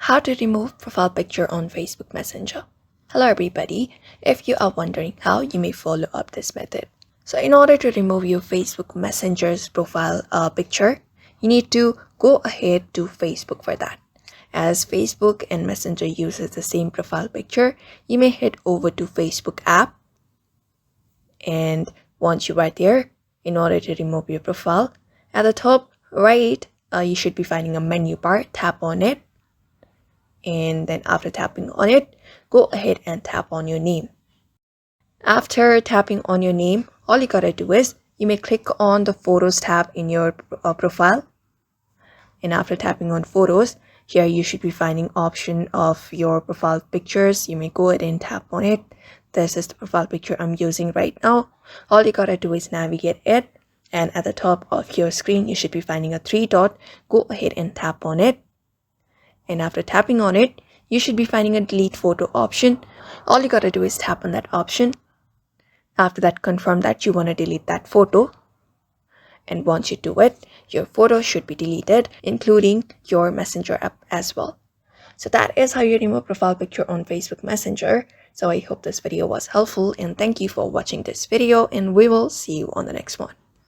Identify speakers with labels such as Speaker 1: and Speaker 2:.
Speaker 1: How to remove profile picture on Facebook Messenger. Hello everybody. If you are wondering how, you may follow up this method. So in order to remove your Facebook Messenger's profile picture, you need to go ahead to Facebook for that. As Facebook and Messenger uses the same profile picture, you may head over to Facebook app, and once you are there, in order to remove your profile, at the top right, you should be finding a menu bar. Tap on it, and then after tapping on it, go ahead and tap on your name. After tapping on your name, all you gotta do is you may click on the Photos tab in your profile, and after tapping on Photos, here you should be finding option of your profile pictures. You may go ahead and tap on it. This is the profile picture I'm using right now. All you gotta do is navigate it, and at the top of your screen you should be finding a 3 dot. Go ahead and tap on it, and after tapping on it, you should be finding a delete photo option. All you gotta do is tap on that option. After that, confirm that you want to delete that photo, and once you do it, your photo should be deleted, including your Messenger app as well. So that is how you remove profile picture on Facebook Messenger. So I hope this video was helpful, and thank you for watching this video, and we will see you on the next one.